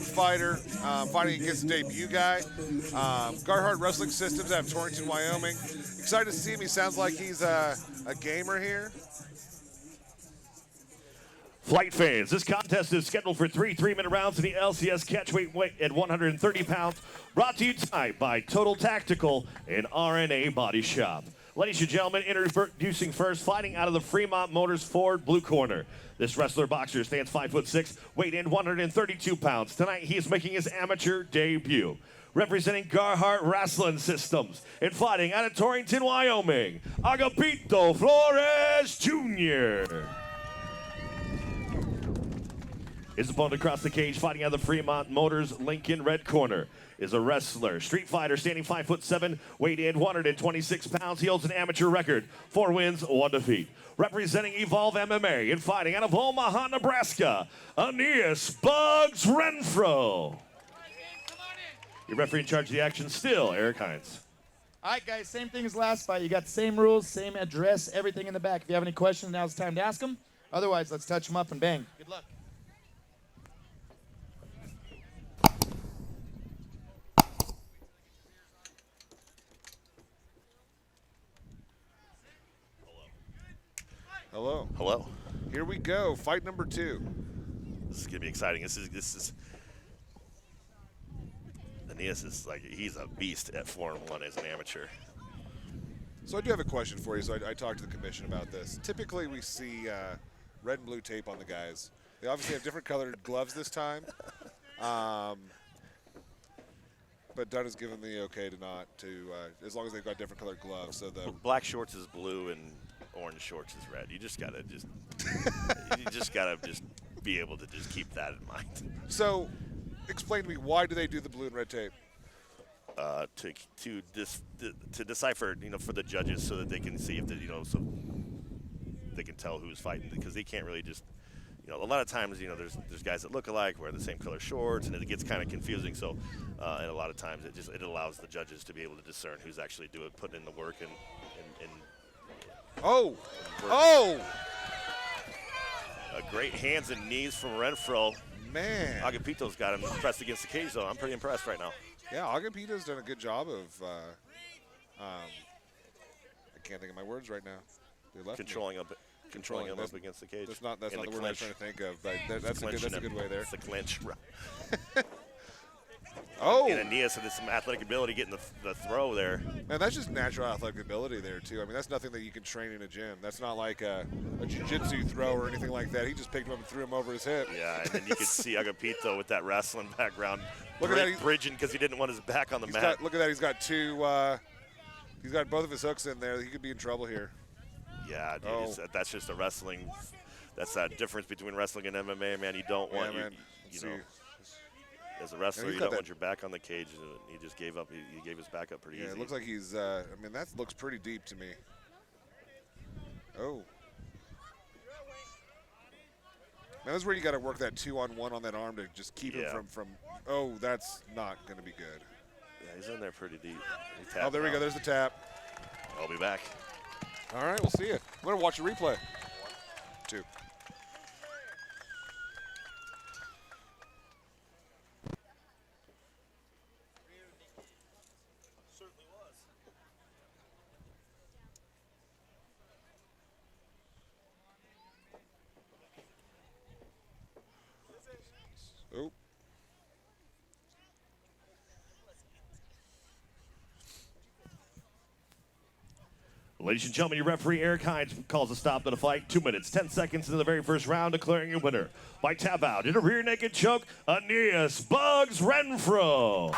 fighter fighting against a debut guy. Garhart Wrestling Systems out of Torrington, Wyoming. Excited to see him. He sounds like he's a gamer here. Flight fans, this contest is scheduled for three 3-minute rounds in the LCS catchweight weight at 130 pounds. Brought to you tonight by Total Tactical and RNA Body Shop. Ladies and gentlemen, introducing first, fighting out of the Fremont Motors Ford blue corner. This wrestler boxer stands 5'6", weighed in 132 pounds. Tonight he is making his amateur debut. Representing Garhart Wrestling Systems and fighting out of Torrington, Wyoming, Agapito Flores Jr. His opponent across the cage, fighting out of the Fremont Motors Lincoln red corner, is a wrestler, street fighter, standing 5'7", weighed in 126 pounds. He holds an amateur record, 4 wins, 1 defeat. Representing Evolve MMA and fighting out of Omaha, Nebraska, Aeneas Bugs Renfrow. Your referee in charge of the action still, Eric Hines. All right, guys, same thing as last fight. You got the same rules, same address, everything in the back. If you have any questions, now's the time to ask them. Otherwise, let's touch them up and bang. Good luck. Hello. Hello. Here we go. Fight number 2. This is gonna be exciting. This is Aeneas is like, he's a beast at 4-1 as an amateur. So I do have a question for you. So I talked to the commission about this. Typically, we see red and blue tape on the guys. They obviously have different colored gloves this time. But Dunn has given the okay to not to, as long as they've got different colored gloves. So the black shorts is blue and orange shorts is red. You just gotta just be able to just keep that in mind. So, explain to me, why do they do the blue and red tape? To decipher, for the judges, so that they can see if so they can tell who's fighting, because they can't really just. A lot of times, there's guys that look alike, wearing the same color shorts, and it gets kind of confusing. So, and a lot of times, it allows the judges to be able to discern who's actually putting in the work and Oh! work. Oh! A great hands and knees from Renfrow. Man. Agapito's got him pressed against the cage, though. I'm pretty impressed right now. Yeah, Agapito's done a good job of, I can't think of my words right now. They left Controlling me. him up against the cage. That's not the word clinch. I was trying to think of. But that's a good way there. It's the clinch. Oh! And Aeneas had some athletic ability getting the throw there. Man, that's just natural athletic ability there, too. I mean, that's nothing that you can train in a gym. That's not like a jiu-jitsu throw or anything like that. He just picked him up and threw him over his hip. Yeah, and then you could see Agapito with that wrestling background Look at that, bridging because he didn't want his back on the mat. Look at that. He's got he's got both of his hooks in there. He could be in trouble here. Yeah, dude, that's just a wrestling. That's that difference between wrestling and MMA, man. You don't want, as a wrestler, you don't want your back on the cage. He just gave up. He gave his back up pretty easy. Yeah, it looks like he's, I mean, that looks pretty deep to me. Oh. Man, that's where you got to work that 2-on-1 on that arm to just keep him from, oh, that's not going to be good. Yeah, he's in there pretty deep. Oh, there we go. There's the tap. I'll be back. All right, we'll see you. I'm going to watch the replay. 2. Oh. Ladies and gentlemen, your referee, Eric Hines, calls a stop to the fight. 2 minutes, 10 seconds into the very first round, declaring your winner by tap out in a rear naked choke, Aeneas Bugs Renfrow.